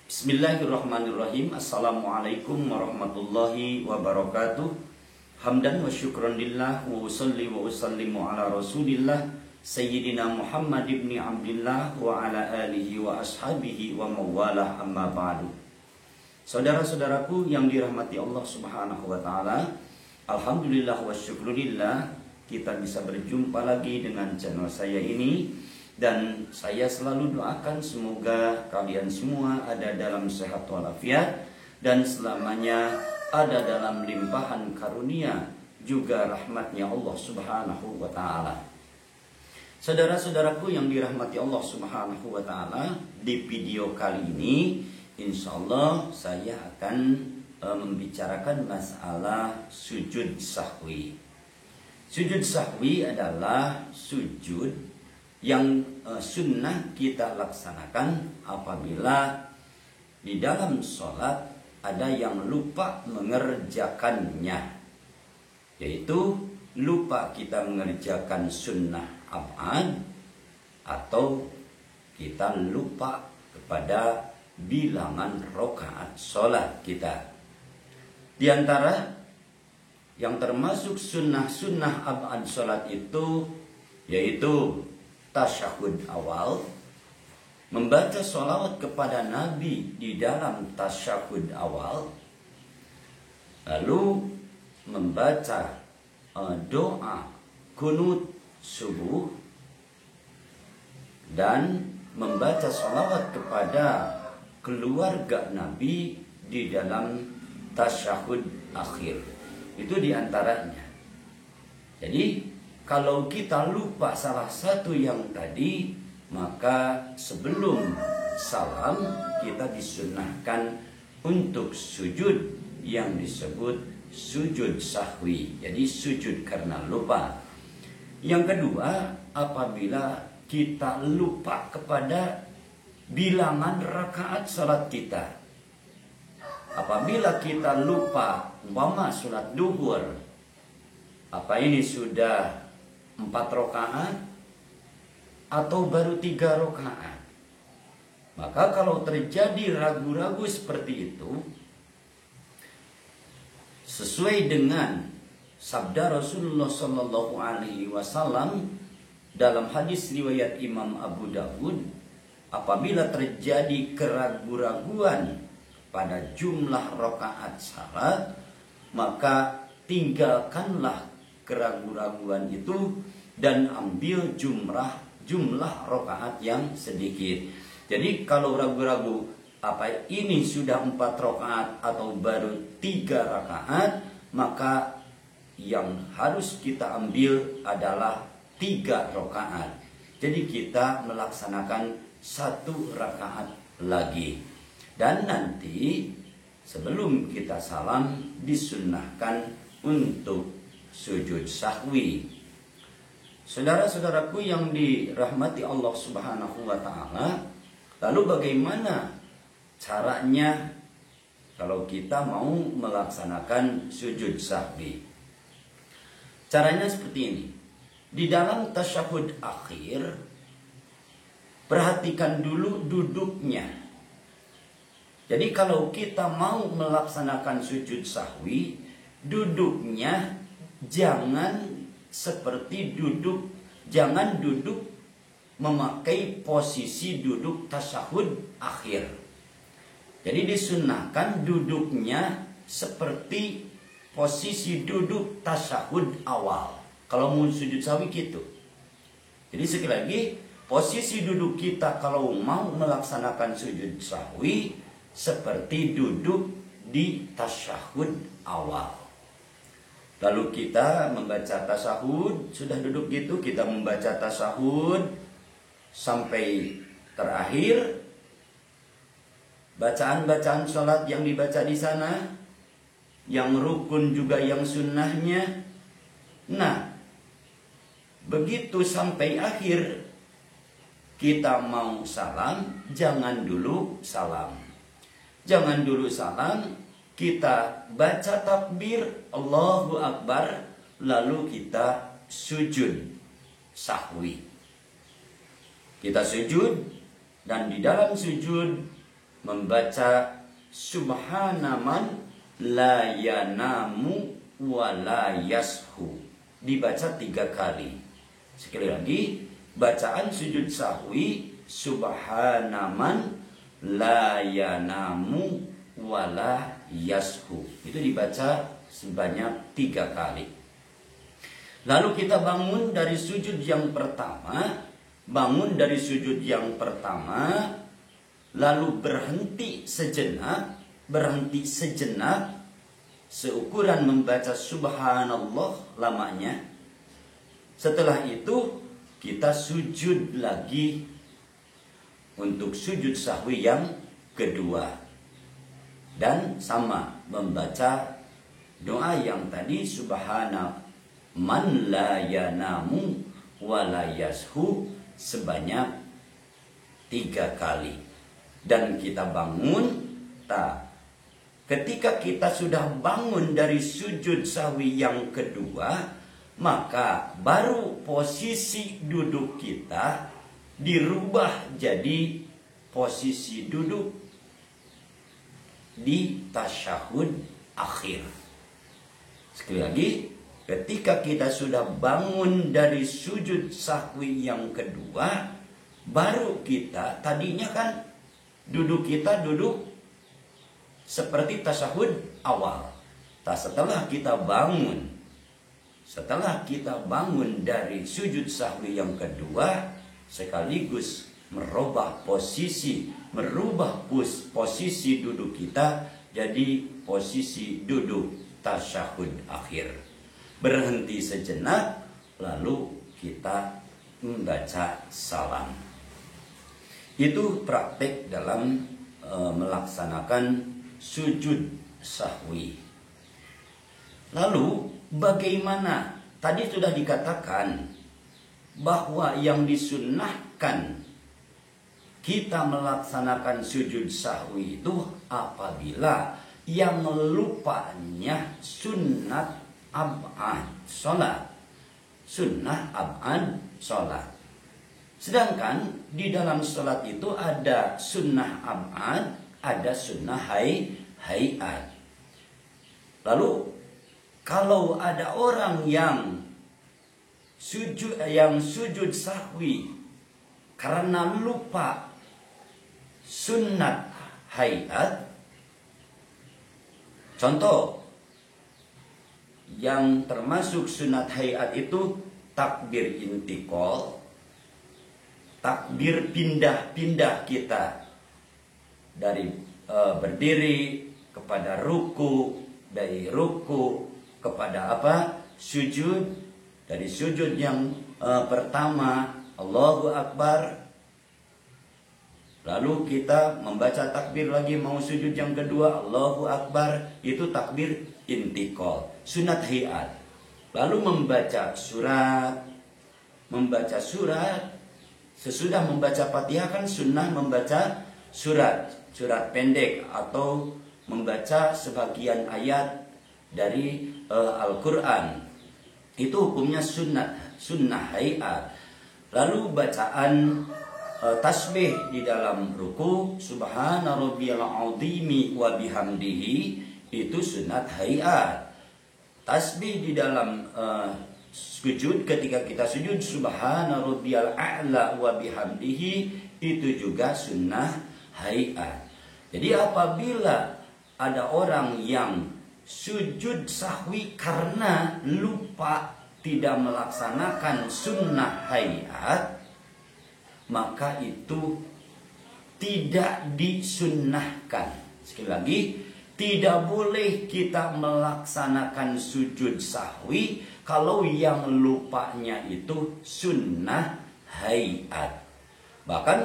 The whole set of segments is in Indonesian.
Bismillahirrahmanirrahim. Assalamualaikum warahmatullahi wabarakatuh. Hamdan wa syukran lillah wa usalli wa usallimu ala rasulillah Sayyidina Muhammad ibn Abdillah wa ala alihi wa ashabihi wa mawalah, amma ba'du. Saudara-saudaraku yang dirahmati Allah subhanahu wa ta'ala, alhamdulillah wa syukrulillah, kita bisa berjumpa lagi dengan channel saya ini. Dan saya selalu doakan semoga kalian semua ada dalam sehat walafiat dan selamanya ada dalam limpahan karunia juga rahmatnya Allah subhanahu wa ta'ala. Saudara-saudaraku yang dirahmati Allah subhanahu wa ta'ala, di video kali ini insya Allah saya akan membicarakan masalah sujud sahwi. Sujud sahwi adalah sujud yang sunnah kita laksanakan apabila di dalam sholat ada yang lupa mengerjakannya, yaitu lupa kita mengerjakan sunnah ab'ad atau kita lupa kepada bilangan rakaat sholat kita. Di antara yang termasuk sunnah-sunnah ab'ad sholat itu yaitu tasyahud awal, membaca sholawat kepada Nabi di dalam tasyahud awal, lalu membaca doa kunut subuh, dan membaca sholawat kepada keluarga Nabi di dalam tasyahud akhir. Itu diantaranya. Jadi kalau kita lupa salah satu yang tadi, maka sebelum salam kita disunahkan untuk sujud yang disebut sujud sahwi. Jadi sujud karena lupa. Yang kedua, apabila kita lupa kepada bilangan rakaat salat kita. Apabila kita lupa umpama salat duhur, apa ini sudah 4 rakaat atau baru 3 rakaat, maka kalau terjadi ragu-ragu seperti itu, sesuai dengan sabda Rasulullah Sallallahu Alaihi Wasallam dalam hadis riwayat Imam Abu Dawud, apabila terjadi keraguan-raguan pada jumlah rakaat salat, maka tinggalkanlah keraguan-raguan itu dan ambil jumlah rakaat yang sedikit. Jadi kalau ragu-ragu apa ini sudah 4 rakaat atau baru 3 rakaat, maka yang harus kita ambil adalah 3 rakaat. Jadi kita melaksanakan 1 rakaat lagi. Dan nanti sebelum kita salam disunnahkan untuk sujud sahwi. Saudara-saudaraku yang dirahmati Allah subhanahu wa ta'ala, lalu bagaimana caranya kalau kita mau melaksanakan sujud sahwi? Caranya seperti ini. Di dalam tasyahud akhir, perhatikan dulu duduknya. Jadi kalau kita mau melaksanakan sujud sahwi, duduknya jangan seperti jangan duduk memakai posisi duduk tasyahud akhir. Jadi disunnahkan duduknya seperti posisi duduk tasyahud awal. Kalau mau sujud sahwi gitu. Jadi sekali lagi, posisi duduk kita kalau mau melaksanakan sujud sahwi seperti duduk di tasyahud awal. Lalu kita membaca tasyahud, sudah duduk gitu, kita membaca tasyahud sampai terakhir. Bacaan-bacaan sholat yang dibaca di sana, yang rukun juga yang sunnahnya. Nah, begitu sampai akhir kita mau salam, jangan dulu salam. Jangan dulu salam. Kita baca takbir Allahu Akbar, lalu kita sujud sahwi. Kita sujud, dan di dalam sujud membaca subhanaman la yanamu wa la yashu. Dibaca 3 kali. Sekali lagi, bacaan sujud sahwi subhanaman la yanamu wa la yashu. Itu dibaca sebanyak 3 kali. Lalu kita bangun dari sujud yang pertama. Lalu berhenti sejenak, seukuran membaca subhanallah lamanya. Setelah itu kita sujud lagi untuk sujud sahwi yang kedua, dan sama membaca doa yang tadi, subhana man la yanamu wa la yashu, sebanyak 3 kali. Dan kita bangun. Ketika kita sudah bangun dari sujud sahwi yang kedua, maka baru posisi duduk kita dirubah jadi posisi duduk di tasyahud akhir. Sekali lagi, ketika kita sudah bangun dari sujud sahwi yang kedua, baru kita, tadinya kan duduk kita duduk seperti tasyahud awal. Setelah kita bangun dari sujud sahwi yang kedua, sekaligus merubah posisi duduk kita jadi posisi duduk tasyahud akhir. Berhenti sejenak, lalu kita membaca salam. Itu praktek dalam melaksanakan sujud sahwi. Lalu bagaimana? Tadi sudah dikatakan bahwa yang disunnahkan kita melaksanakan sujud sahwi itu apabila yang lupanya sunnat ab'ad sholat. Sedangkan di dalam sholat itu ada sunnah ab'ad, ada sunnah hayat. Lalu kalau ada orang yang sujud sahwi karena lupa sunnat hayat, contoh yang termasuk sunat hayat itu takbir intikal, takbir pindah-pindah kita dari berdiri kepada ruku, dari ruku kepada sujud, dari sujud yang pertama Allahu Akbar, lalu kita membaca takbir lagi mau sujud yang kedua Allahu Akbar, itu takbir intikal, sunat hayat. Lalu membaca surat, sesudah membaca Fatihah kan sunnah membaca surat pendek atau membaca sebagian ayat dari Al-Quran. Itu hukumnya sunnah hayat. Lalu bacaan tasbih di dalam ruku, subhana rabbiyal azimi wa bihamdihi, itu sunat hayat. Tasbih di dalam sujud, ketika kita sujud subhana rabbiyal a'la wa bihamdihi, itu juga sunnah hayat. Jadi apabila ada orang yang sujud sahwi karena lupa tidak melaksanakan sunnah hayat, maka itu tidak disunnahkan. Sekali lagi, tidak boleh kita melaksanakan sujud sahwi kalau yang lupanya itu sunnah hayat. Bahkan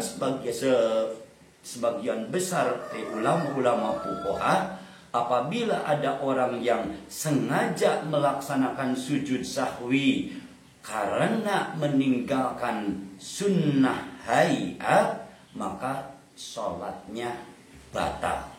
sebagian besar ulama-ulama fuqaha, apabila ada orang yang sengaja melaksanakan sujud sahwi karena meninggalkan sunnah hayat, maka sholatnya batal.